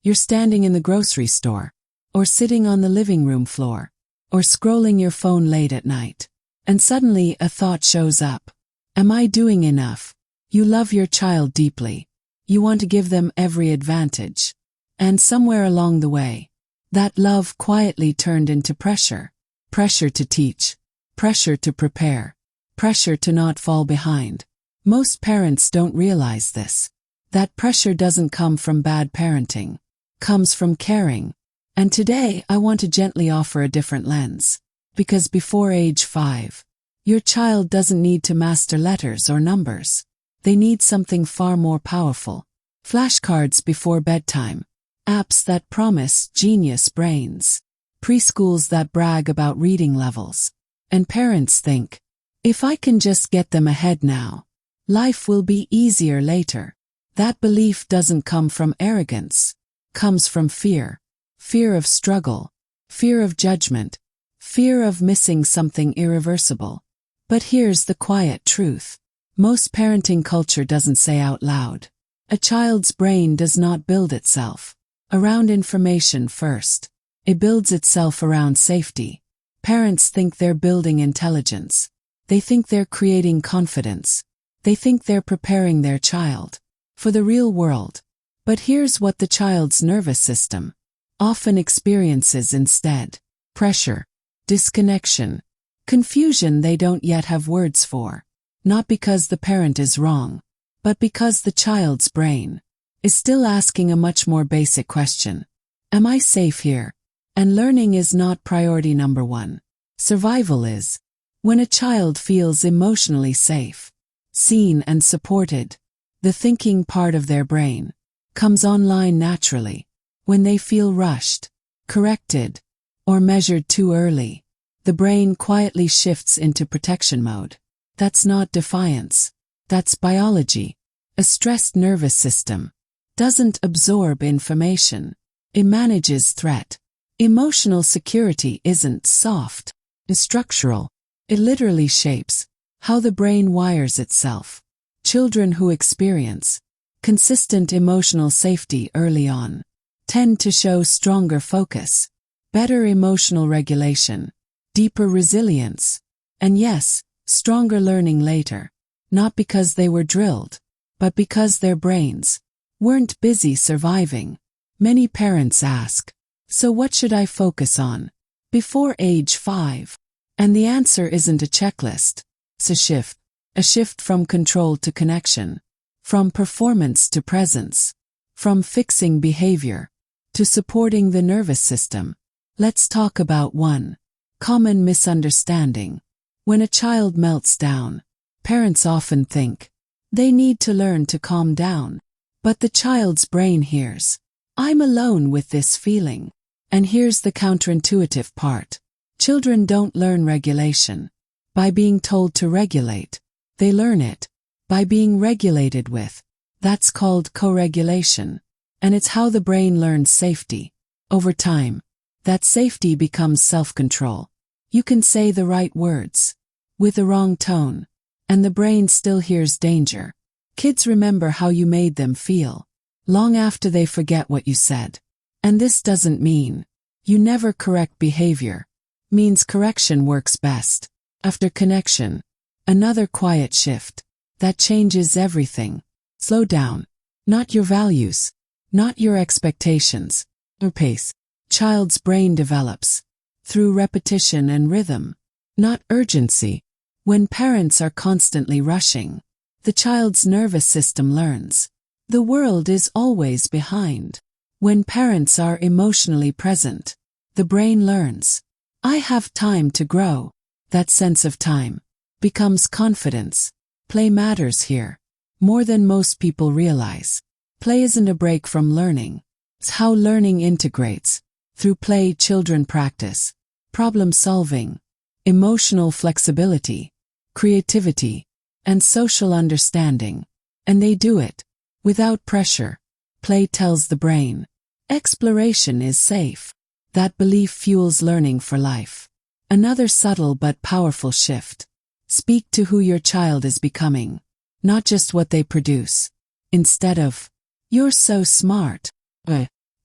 You're standing in the grocery store, or sitting on the living room floor, or scrolling your phone late at night, and suddenly a thought shows up. Am I doing enough? You love your child deeply. You want to give them every advantage. And somewhere along the way, that love quietly turned into pressure. Pressure to teach. Pressure to prepare. Pressure to not fall behind. Most parents don't realize this. That pressure doesn't come from bad parenting. Comes from caring. And today I want to gently offer a different lens. Because before age 5, your child doesn't need to master letters or numbers. They need something far more powerful. Flashcards before bedtime. Apps that promise genius brains. Preschools that brag about reading levels. And parents think, if I can just get them ahead now, life will be easier later. That belief doesn't come from arrogance. Comes from fear. Fear of struggle. Fear of judgment. Fear of missing something irreversible. But here's the quiet truth. Most parenting culture doesn't say out loud. A child's brain does not build itself around information first. It builds itself around safety. Parents think they're building intelligence. They think they're creating confidence. They think they're preparing their child for the real world. But here's what the child's nervous system often experiences instead. Pressure, disconnection, confusion they don't yet have words for. Not because the parent is wrong, but because the child's brain is still asking a much more basic question. Am I safe here? And learning is not priority number 1. Survival is. When a child feels emotionally safe, seen and supported, the thinking part of their brain comes online naturally. When they feel rushed, corrected, or measured too early, the brain quietly shifts into protection mode. That's not defiance. That's biology. A stressed nervous system doesn't absorb information. It manages threat. Emotional security isn't soft. It's structural. It literally shapes how the brain wires itself. Children who experience consistent emotional safety early on tend to show stronger focus, better emotional regulation, deeper resilience, and yes, stronger learning later. Not because they were drilled, but because their brains weren't busy surviving. Many parents ask, so what should I focus on before age 5? And the answer isn't a checklist. It's a shift. A shift from control to connection, from performance to presence, from fixing behavior to supporting the nervous system. Let's talk about one common misunderstanding. When a child melts down, parents often think they need to learn to calm down. But the child's brain hears, I'm alone with this feeling. And here's the counterintuitive part. Children don't learn regulation by being told to regulate. They learn it by being regulated with. That's called co-regulation. And it's how the brain learns safety. Over time, that safety becomes self-control. You can say the right words with the wrong tone, and the brain still hears danger. Kids remember how you made them feel long after they forget what you said. And this doesn't mean you never correct behavior. Means correction works best after connection. Another quiet shift that changes everything. Slow down. Not your values, not your expectations, or pace. Child's brain develops through repetition and rhythm, not urgency. When parents are constantly rushing, the child's nervous system learns the world is always behind. When parents are emotionally present, the brain learns, I have time to grow. That sense of time becomes confidence. Play matters here more than most people realize. Play isn't a break from learning. It's how learning integrates. Through play, children practice problem solving, emotional flexibility, creativity, and social understanding. And they do it without pressure. Play tells the brain, exploration is safe. That belief fuels learning for life. Another subtle but powerful shift. Speak to who your child is becoming, not just what they produce. Instead of, you're so smart,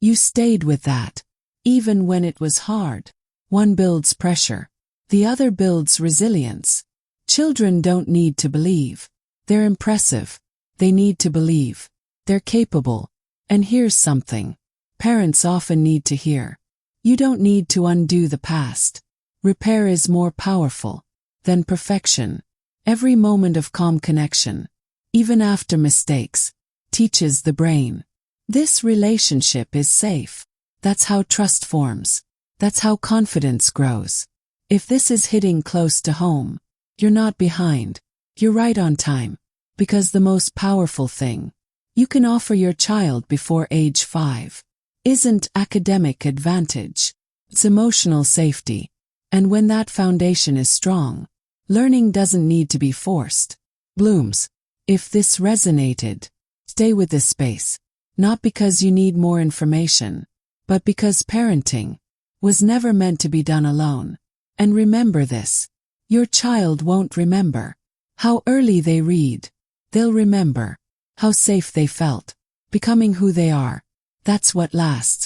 You stayed with that, even when it was hard. One builds pressure. The other builds resilience. Children don't need to believe. They're impressive. They need to believe. They're capable. And here's something parents often need to hear. You don't need to undo the past. Repair is more powerful than perfection. Every moment of calm connection, even after mistakes, teaches the brain. This relationship is safe. That's how trust forms. That's how confidence grows. If this is hitting close to home, you're not behind. You're right on time. Because the most powerful thing you can offer your child before age 5 isn't academic advantage. It's emotional safety. And when that foundation is strong, learning doesn't need to be forced. Blooms. If this resonated, stay with this space. Not because you need more information, but because parenting was never meant to be done alone. And remember this. Your child won't remember how early they read. They'll remember how safe they felt, becoming who they are. That's what lasts.